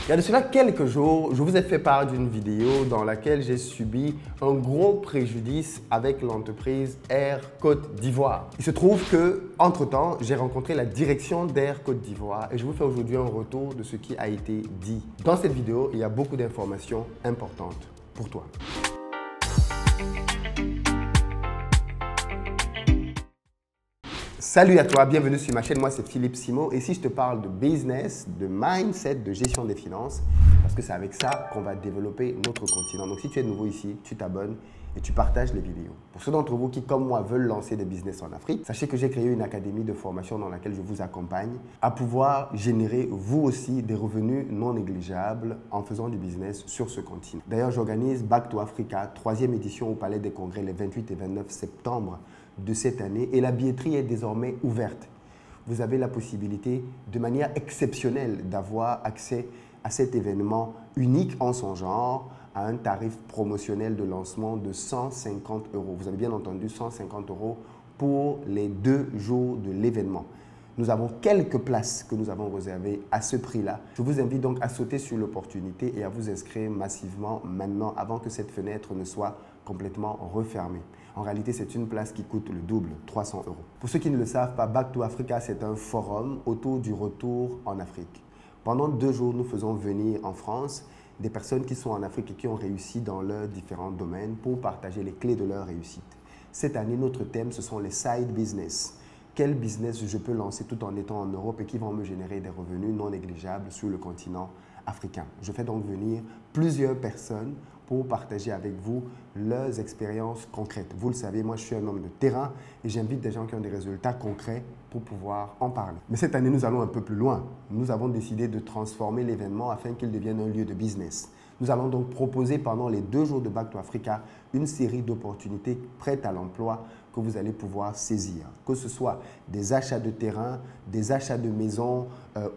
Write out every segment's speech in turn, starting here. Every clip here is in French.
Il y a de cela quelques jours, je vous ai fait part d'une vidéo dans laquelle j'ai subi un gros préjudice avec l'entreprise Air Côte d'Ivoire. Il se trouve que, entre-temps, j'ai rencontré la direction d'Air Côte d'Ivoire et je vous fais aujourd'hui un retour de ce qui a été dit. Dans cette vidéo, il y a beaucoup d'informations importantes pour toi. Salut à toi, bienvenue sur ma chaîne, moi c'est Philippe Simo et ici je te parle de business, de mindset, de gestion des finances parce que c'est avec ça qu'on va développer notre continent. Donc si tu es nouveau ici, tu t'abonnes et tu partages les vidéos. Pour ceux d'entre vous qui, comme moi, veulent lancer des business en Afrique, sachez que j'ai créé une académie de formation dans laquelle je vous accompagne à pouvoir générer vous aussi des revenus non négligeables en faisant du business sur ce continent. D'ailleurs, j'organise Back to Africa, 3e édition au Palais des Congrès les 28 et 29 septembre de cette année et la billetterie est désormais ouverte. Vous avez la possibilité de manière exceptionnelle d'avoir accès à cet événement unique en son genre à un tarif promotionnel de lancement de 150 €. Vous avez bien entendu 150 € pour les 2 jours de l'événement. Nous avons quelques places que nous avons réservées à ce prix-là. Je vous invite donc à sauter sur l'opportunité et à vous inscrire massivement maintenant avant que cette fenêtre ne soit complètement refermée. En réalité, c'est une place qui coûte le double, 300 €. Pour ceux qui ne le savent pas, Back to Africa, c'est un forum autour du retour en Afrique. Pendant 2 jours, nous faisons venir en France des personnes qui sont en Afrique et qui ont réussi dans leurs différents domaines pour partager les clés de leur réussite. Cette année, notre thème, ce sont les side business. Quel business je peux lancer tout en étant en Europe et qui vont me générer des revenus non négligeables sur le continent africain. Je fais donc venir plusieurs personnes pour partager avec vous leurs expériences concrètes. Vous le savez, moi je suis un homme de terrain et j'invite des gens qui ont des résultats concrets pour pouvoir en parler. Mais cette année, nous allons un peu plus loin. Nous avons décidé de transformer l'événement afin qu'il devienne un lieu de business. Nous allons donc proposer pendant les 2 jours de Back to Africa une série d'opportunités prêtes à l'emploi que vous allez pouvoir saisir. Que ce soit des achats de terrain, des achats de maisons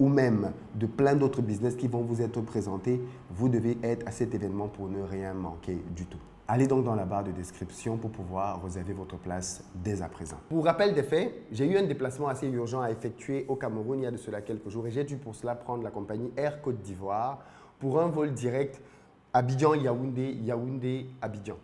ou même de plein d'autres business qui vont vous être présentés, vous devez être à cet événement pour ne rien manquer du tout. Allez donc dans la barre de description pour pouvoir réserver votre place dès à présent. Pour rappel des faits, j'ai eu un déplacement assez urgent à effectuer au Cameroun il y a de cela quelques jours et j'ai dû pour cela prendre la compagnie Air Côte d'Ivoire pour un vol direct Abidjan-Yaoundé, Yaoundé-Abidjan.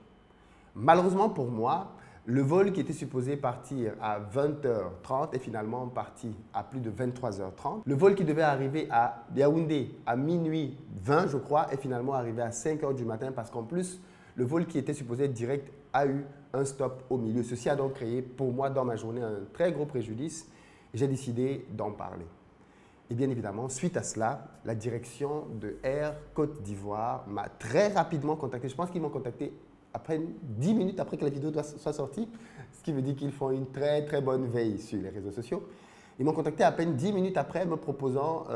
Malheureusement pour moi, le vol qui était supposé partir à 20h30 est finalement parti à plus de 23h30. Le vol qui devait arriver à Yaoundé à minuit 20, je crois, est finalement arrivé à 5h du matin parce qu'en plus, le vol qui était supposé être direct a eu un stop au milieu. Ceci a donc créé pour moi dans ma journée un très gros préjudice et j'ai décidé d'en parler. Et bien évidemment, suite à cela, la direction de Air Côte d'Ivoire m'a très rapidement contacté. Je pense qu'ils m'ont contacté après 10 minutes après que la vidéo soit sortie, ce qui veut dire qu'ils font une très très bonne veille sur les réseaux sociaux. Ils m'ont contacté à peine 10 minutes après me proposant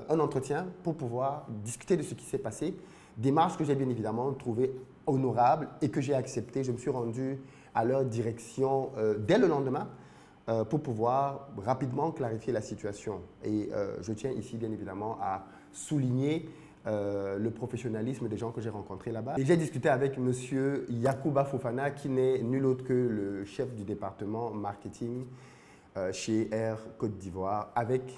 un entretien pour pouvoir discuter de ce qui s'est passé. Démarche que j'ai bien évidemment trouvée honorable et que j'ai acceptée. Je me suis rendu à leur direction dès le lendemain pour pouvoir rapidement clarifier la situation. Et je tiens ici bien évidemment à souligner le professionnalisme des gens que j'ai rencontrés là-bas. Et j'ai discuté avec M. Yacouba Fofana, qui n'est nul autre que le chef du département marketing chez Air Côte d'Ivoire, avec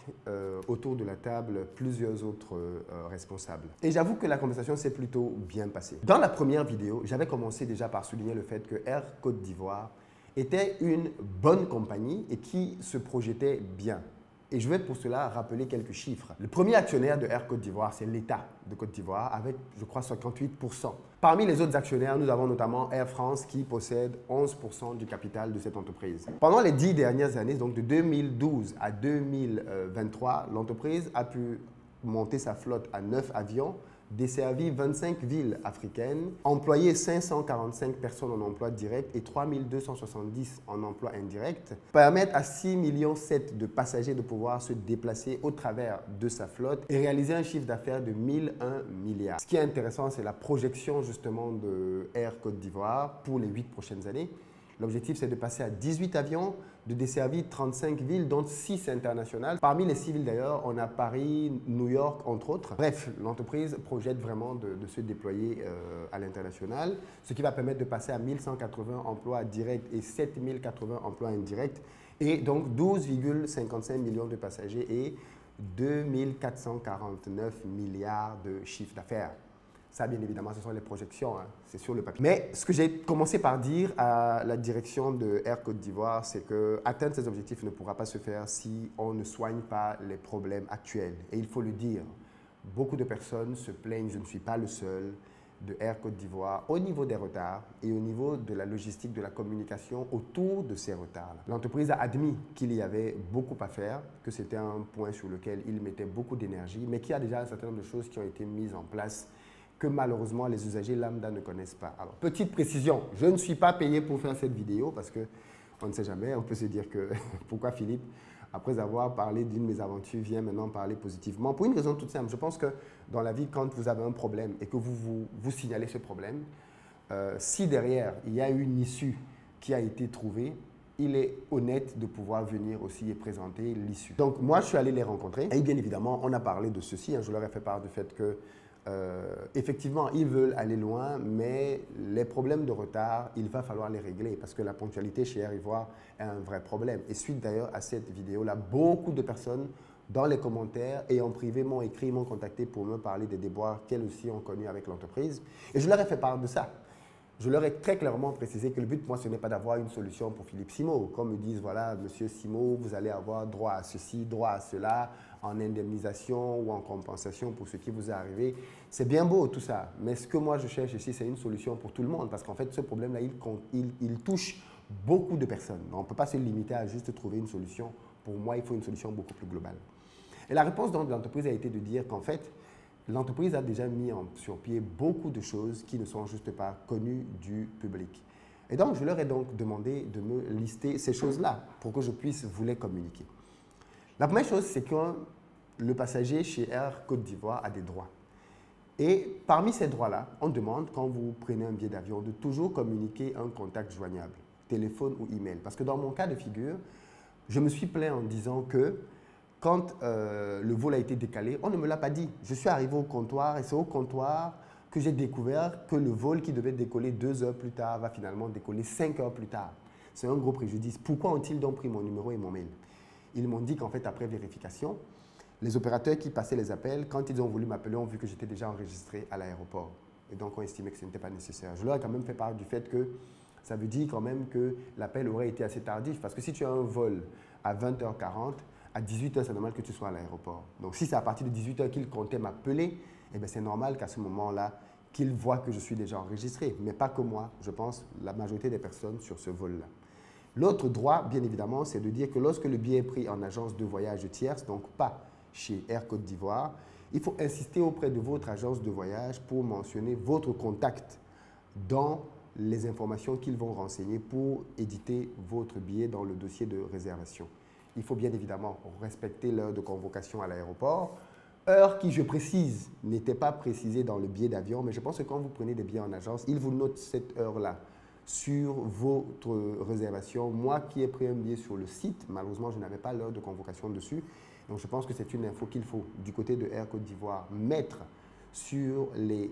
autour de la table plusieurs autres responsables. Et j'avoue que la conversation s'est plutôt bien passée. Dans la première vidéo, j'avais commencé déjà par souligner le fait que Air Côte d'Ivoire était une bonne compagnie et qui se projetait bien. Et je vais pour cela rappeler quelques chiffres. Le premier actionnaire de Air Côte d'Ivoire, c'est l'État de Côte d'Ivoire avec, je crois, 58%. Parmi les autres actionnaires, nous avons notamment Air France qui possède 11% du capital de cette entreprise. Pendant les 10 dernières années, donc de 2012 à 2023, l'entreprise a pu monter sa flotte à 9 avions, desservi 25 villes africaines, employé 545 personnes en emploi direct et 3270 en emploi indirect, permettre à 6,7 millions de passagers de pouvoir se déplacer au travers de sa flotte et réaliser un chiffre d'affaires de 1001 milliards. Ce qui est intéressant, c'est la projection justement de Air Côte d'Ivoire pour les 8 prochaines années. L'objectif, c'est de passer à 18 avions, de desservir 35 villes, dont 6 internationales. Parmi les 6 villes d'ailleurs, on a Paris, New York, entre autres. Bref, l'entreprise projette vraiment de se déployer à l'international, ce qui va permettre de passer à 1180 emplois directs et 7080 emplois indirects, et donc 12,55 millions de passagers et 2449 milliards de chiffre d'affaires. Ça, bien évidemment, ce sont les projections, hein, c'est sur le papier. Mais ce que j'ai commencé par dire à la direction de Air Côte d'Ivoire, c'est qu'atteindre ces objectifs ne pourra pas se faire si on ne soigne pas les problèmes actuels. Et il faut le dire, beaucoup de personnes se plaignent, je ne suis pas le seul, de Air Côte d'Ivoire au niveau des retards et au niveau de la logistique, de la communication autour de ces retards-là. L'entreprise a admis qu'il y avait beaucoup à faire, que c'était un point sur lequel il mettait beaucoup d'énergie, mais qu'il y a déjà un certain nombre de choses qui ont été mises en place que malheureusement les usagers lambda ne connaissent pas. Alors, petite précision, je ne suis pas payé pour faire cette vidéo parce qu'on ne sait jamais, on peut se dire que pourquoi Philippe, après avoir parlé d'une de mes aventures, vient maintenant parler positivement. Pour une raison toute simple, je pense que dans la vie, quand vous avez un problème et que vous signalez ce problème, si derrière, il y a une issue qui a été trouvée, il est honnête de pouvoir venir aussi et présenter l'issue. Donc moi, je suis allé les rencontrer et bien évidemment, on a parlé de ceci. Hein, je leur ai fait part du fait que effectivement, ils veulent aller loin, mais les problèmes de retard, il va falloir les régler parce que la ponctualité chez Air Ivoire est un vrai problème. Et suite d'ailleurs à cette vidéo-là, beaucoup de personnes dans les commentaires et en privé m'ont écrit, m'ont contacté pour me parler des déboires qu'elles aussi ont connus avec l'entreprise. Et je leur ai fait part de ça. Je leur ai très clairement précisé que le but, moi, ce n'est pas d'avoir une solution pour Philippe Simo. Comme me disent, voilà, monsieur Simo, vous allez avoir droit à ceci, droit à cela, en indemnisation ou en compensation pour ce qui vous est arrivé. C'est bien beau tout ça, mais ce que moi je cherche ici, c'est une solution pour tout le monde parce qu'en fait, ce problème-là, il touche beaucoup de personnes. On ne peut pas se limiter à juste trouver une solution. Pour moi, il faut une solution beaucoup plus globale. Et la réponse donc, de l'entreprise a été de dire qu'en fait, l'entreprise a déjà mis sur pied beaucoup de choses qui ne sont juste pas connues du public. Et donc, je leur ai donc demandé de me lister ces choses-là pour que je puisse vous les communiquer. La première chose, c'est que le passager chez Air Côte d'Ivoire a des droits. Et parmi ces droits-là, on demande, quand vous prenez un billet d'avion, de toujours communiquer un contact joignable, téléphone ou email. Parce que dans mon cas de figure, je me suis plaint en disant que quand le vol a été décalé, on ne me l'a pas dit. Je suis arrivé au comptoir et c'est au comptoir que j'ai découvert que le vol qui devait décoller 2 heures plus tard va finalement décoller 5 heures plus tard. C'est un gros préjudice. Pourquoi ont-ils donc pris mon numéro et mon mail? Ils m'ont dit qu'en fait, après vérification, les opérateurs qui passaient les appels, quand ils ont voulu m'appeler, ont vu que j'étais déjà enregistré à l'aéroport. Et donc, ont estimé que ce n'était pas nécessaire. Je leur ai quand même fait part du fait que ça veut dire quand même que l'appel aurait été assez tardif. Parce que si tu as un vol à 20h40, à 18h, c'est normal que tu sois à l'aéroport. Donc, si c'est à partir de 18h qu'ils comptaient m'appeler, eh c'est normal qu'à ce moment-là, qu'ils voient que je suis déjà enregistré. Mais pas que moi, je pense, la majorité des personnes sur ce vol-là. L'autre droit, bien évidemment, c'est de dire que lorsque le billet est pris en agence de voyage tierce, donc pas chez Air Côte d'Ivoire, il faut insister auprès de votre agence de voyage pour mentionner votre contact dans les informations qu'ils vont renseigner pour éditer votre billet dans le dossier de réservation. Il faut bien évidemment respecter l'heure de convocation à l'aéroport, heure qui, je précise, n'était pas précisée dans le billet d'avion, mais je pense que quand vous prenez des billets en agence, ils vous notent cette heure-là sur votre réservation. Moi qui ai pris un billet sur le site, malheureusement, je n'avais pas l'heure de convocation dessus. Donc, je pense que c'est une info qu'il faut, du côté de Air Côte d'Ivoire, mettre sur les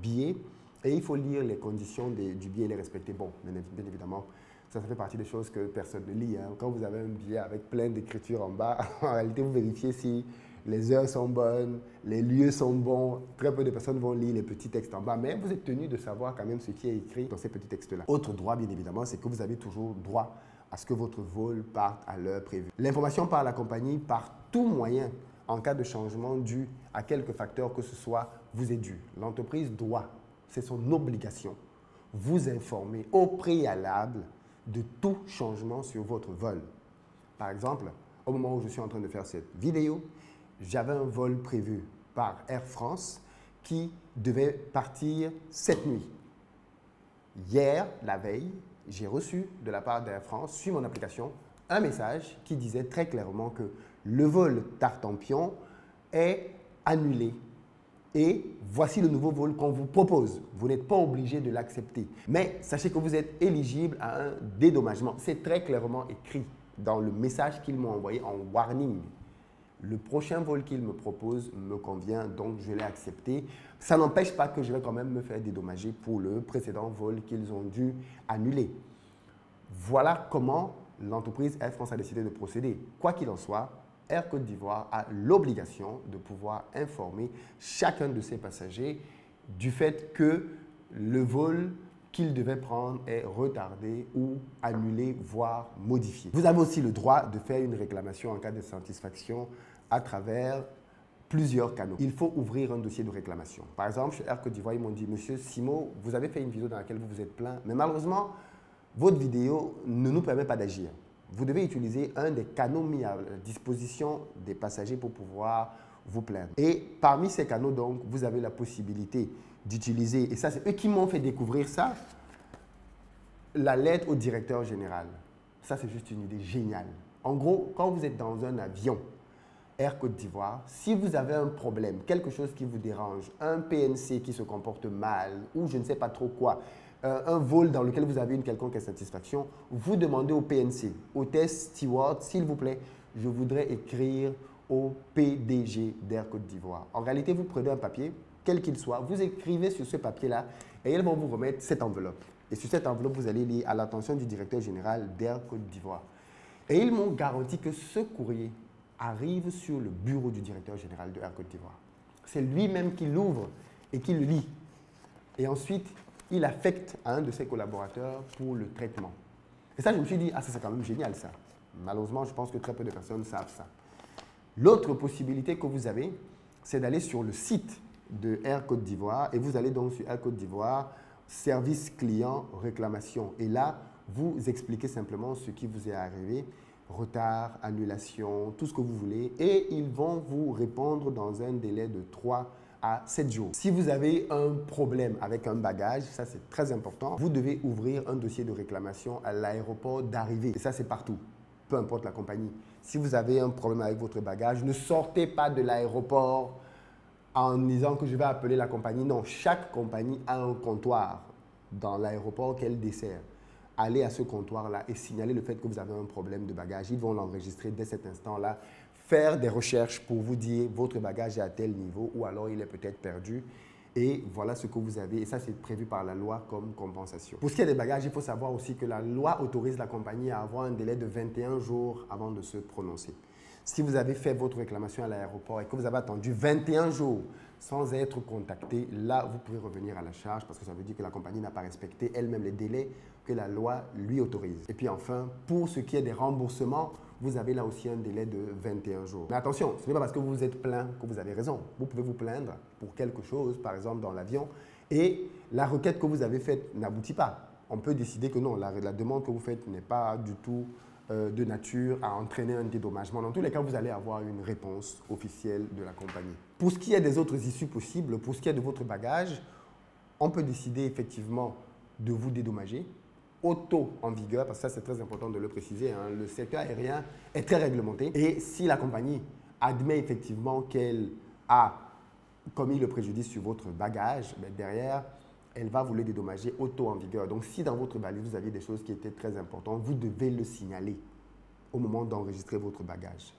billets. Et il faut lire les conditions du billet et les respecter. Bon, bien évidemment, ça fait partie des choses que personne ne lit. Hein. Quand vous avez un billet avec plein d'écritures en bas, en réalité, vous vérifiez si les heures sont bonnes, les lieux sont bons. Très peu de personnes vont lire les petits textes en bas, mais vous êtes tenu de savoir quand même ce qui est écrit dans ces petits textes-là. Autre droit, bien évidemment, c'est que vous avez toujours droit à ce que votre vol parte à l'heure prévue. L'information par la compagnie, par tout moyen, en cas de changement dû à quelque facteur que ce soit, vous est due. L'entreprise doit, c'est son obligation, vous informer au préalable de tout changement sur votre vol. Par exemple, au moment où je suis en train de faire cette vidéo, j'avais un vol prévu par Air France qui devait partir cette nuit. Hier, la veille, j'ai reçu de la part d'Air France, sur mon application, un message qui disait très clairement que le vol Tartampion est annulé. Et voici le nouveau vol qu'on vous propose. Vous n'êtes pas obligé de l'accepter. Mais sachez que vous êtes éligible à un dédommagement. C'est très clairement écrit dans le message qu'ils m'ont envoyé en warning. Le prochain vol qu'ils me proposent me convient, donc je l'ai accepté. Ça n'empêche pas que je vais quand même me faire dédommager pour le précédent vol qu'ils ont dû annuler. Voilà comment l'entreprise Air France a décidé de procéder. Quoi qu'il en soit, Air Côte d'Ivoire a l'obligation de pouvoir informer chacun de ses passagers du fait que le vol qu'il devait prendre est retardé ou annulé, voire modifié. Vous avez aussi le droit de faire une réclamation en cas d'insatisfaction à travers plusieurs canaux. Il faut ouvrir un dossier de réclamation. Par exemple, chez Air Côte d'Ivoire, ils m'ont dit « Monsieur Simo, vous avez fait une vidéo dans laquelle vous vous êtes plaint, mais malheureusement, votre vidéo ne nous permet pas d'agir. Vous devez utiliser un des canaux mis à la disposition des passagers pour pouvoir vous plaindre. » Et parmi ces canaux, donc, vous avez la possibilité d'utiliser, et ça, c'est eux qui m'ont fait découvrir ça, la lettre au directeur général. Ça, c'est juste une idée géniale. En gros, quand vous êtes dans un avion, Air Côte d'Ivoire, si vous avez un problème, quelque chose qui vous dérange, un PNC qui se comporte mal ou je ne sais pas trop quoi, un vol dans lequel vous avez une quelconque insatisfaction, vous demandez au PNC, hôtesse, steward, s'il vous plaît, je voudrais écrire au PDG d'Air Côte d'Ivoire. En réalité, vous prenez un papier, quel qu'il soit, vous écrivez sur ce papier-là et ils vont vous remettre cette enveloppe. Et sur cette enveloppe, vous allez lire à l'attention du directeur général d'Air Côte d'Ivoire. Et ils m'ont garanti que ce courrier arrive sur le bureau du directeur général de Air Côte d'Ivoire. C'est lui-même qui l'ouvre et qui le lit. Et ensuite, il affecte à un de ses collaborateurs pour le traitement. Et ça, je me suis dit, ah, ça c'est quand même génial ça. Malheureusement, je pense que très peu de personnes savent ça. L'autre possibilité que vous avez, c'est d'aller sur le site de Air Côte d'Ivoire et vous allez donc sur Air Côte d'Ivoire, service client réclamation. Et là, vous expliquez simplement ce qui vous est arrivé, retard, annulation, tout ce que vous voulez. Et ils vont vous répondre dans un délai de 3 à 7 jours. Si vous avez un problème avec un bagage, ça c'est très important, vous devez ouvrir un dossier de réclamation à l'aéroport d'arrivée. Et ça c'est partout, peu importe la compagnie. Si vous avez un problème avec votre bagage, ne sortez pas de l'aéroport en disant que je vais appeler la compagnie. Non, chaque compagnie a un comptoir dans l'aéroport qu'elle dessert. Allez à ce comptoir-là et signalez le fait que vous avez un problème de bagage. Ils vont l'enregistrer dès cet instant-là, faire des recherches pour vous dire votre bagage est à tel niveau ou alors il est peut-être perdu. Et voilà ce que vous avez. Et ça, c'est prévu par la loi comme compensation. Pour ce qui est des bagages, il faut savoir aussi que la loi autorise la compagnie à avoir un délai de 21 jours avant de se prononcer. Si vous avez fait votre réclamation à l'aéroport et que vous avez attendu 21 jours sans être contacté, là, vous pouvez revenir à la charge parce que ça veut dire que la compagnie n'a pas respecté elle-même les délais que la loi lui autorise. Et puis enfin, pour ce qui est des remboursements, vous avez là aussi un délai de 21 jours. Mais attention, ce n'est pas parce que vous vous êtes plaint que vous avez raison. Vous pouvez vous plaindre pour quelque chose, par exemple dans l'avion, et la requête que vous avez faite n'aboutit pas. On peut décider que non, la demande que vous faites n'est pas du tout de nature à entraîner un dédommagement. Dans tous les cas, vous allez avoir une réponse officielle de la compagnie. Pour ce qui est des autres issues possibles, pour ce qui est de votre bagage, on peut décider effectivement de vous dédommager. Auto en vigueur, parce que ça c'est très important de le préciser, hein, le secteur aérien est très réglementé et si la compagnie admet effectivement qu'elle a commis le préjudice sur votre bagage, ben derrière, elle va vous le dédommager auto en vigueur. Donc, si dans votre valise, vous aviez des choses qui étaient très importantes, vous devez le signaler au moment d'enregistrer votre bagage.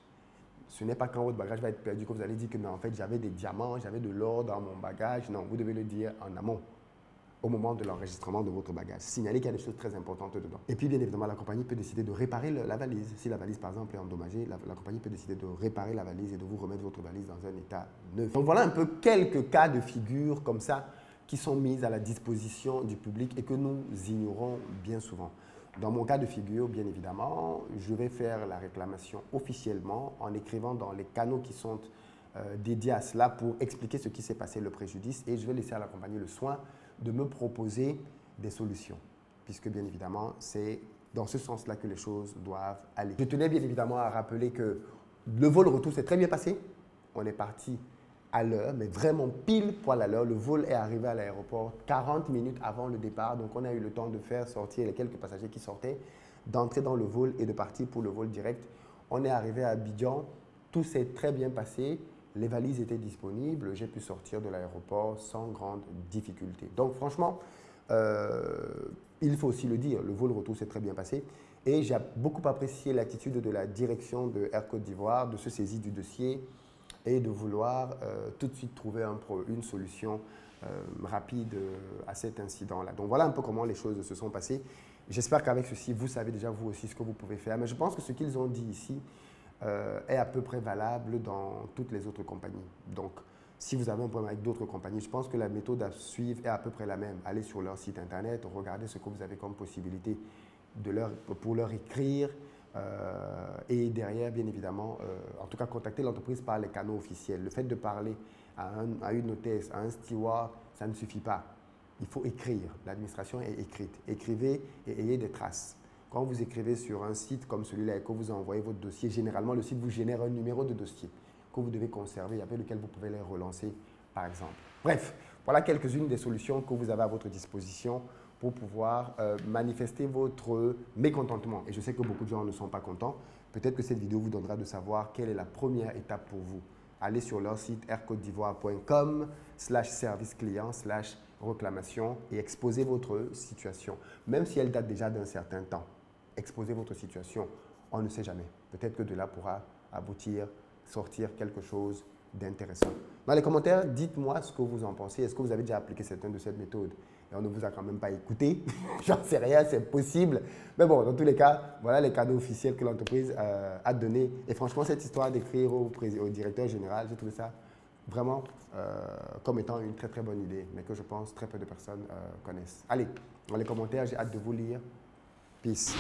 Ce n'est pas quand votre bagage va être perdu que vous allez dire que mais en fait, j'avais des diamants, j'avais de l'or dans mon bagage. Non, vous devez le dire en amont, au moment de l'enregistrement de votre bagage. Signaler qu'il y a des choses très importantes dedans. Et puis, bien évidemment, la compagnie peut décider de réparer la valise. Si la valise, par exemple, est endommagée, la compagnie peut décider de réparer la valise et de vous remettre votre valise dans un état neuf. Donc, voilà un peu quelques cas de figure comme ça qui sont mises à la disposition du public et que nous ignorons bien souvent. Dans mon cas de figure, bien évidemment, je vais faire la réclamation officiellement en écrivant dans les canaux qui sont dédiés à cela pour expliquer ce qui s'est passé, le préjudice, et je vais laisser à la compagnie le soin de me proposer des solutions, puisque bien évidemment, c'est dans ce sens-là que les choses doivent aller. Je tenais bien évidemment à rappeler que le vol retour s'est très bien passé. On est parti à l'heure, mais vraiment pile poil à l'heure. Le vol est arrivé à l'aéroport 40 minutes avant le départ. Donc, on a eu le temps de faire sortir les quelques passagers qui sortaient, d'entrer dans le vol et de partir pour le vol direct. On est arrivé à Abidjan. Tout s'est très bien passé. Les valises étaient disponibles. J'ai pu sortir de l'aéroport sans grande difficulté. Donc, franchement, il faut aussi le dire, le vol retour s'est très bien passé. Et j'ai beaucoup apprécié l'attitude de la direction de Air Côte d'Ivoire de se saisir du dossier et de vouloir tout de suite trouver une solution rapide à cet incident-là. Donc voilà un peu comment les choses se sont passées. J'espère qu'avec ceci, vous savez déjà vous aussi ce que vous pouvez faire. Mais je pense que ce qu'ils ont dit ici est à peu près valable dans toutes les autres compagnies. Donc, si vous avez un problème avec d'autres compagnies, je pense que la méthode à suivre est à peu près la même. Allez sur leur site internet, regardez ce que vous avez comme possibilité pour leur écrire et derrière, bien évidemment, en tout cas, contacter l'entreprise par les canaux officiels. Le fait de parler à une hôtesse, à un steward, ça ne suffit pas. Il faut écrire. L'administration est écrite. Écrivez et ayez des traces. Quand vous écrivez sur un site comme celui-là et que vous envoyez votre dossier, généralement, le site vous génère un numéro de dossier que vous devez conserver, avec lequel vous pouvez les relancer, par exemple. Bref, voilà quelques-unes des solutions que vous avez à votre disposition pour pouvoir manifester votre mécontentement. Et je sais que beaucoup de gens ne sont pas contents. Peut-être que cette vidéo vous donnera de savoir quelle est la première étape pour vous. Allez sur leur site aircotedivoire.com/service client/réclamation et exposez votre situation. Même si elle date déjà d'un certain temps, exposez votre situation. On ne sait jamais. Peut-être que de là pourra aboutir, sortir quelque chose d'intéressant. Dans les commentaires, dites-moi ce que vous en pensez. Est-ce que vous avez déjà appliqué certaines de ces méthodes? Et on ne vous a quand même pas écouté. J'en sais rien, c'est possible. Mais bon, dans tous les cas, voilà les canaux officiels que l'entreprise a donnés. Et franchement, cette histoire d'écrire au directeur général, j'ai trouvé ça vraiment comme étant une très très bonne idée, mais que je pense très peu de personnes connaissent. Allez, dans les commentaires, j'ai hâte de vous lire. Peace.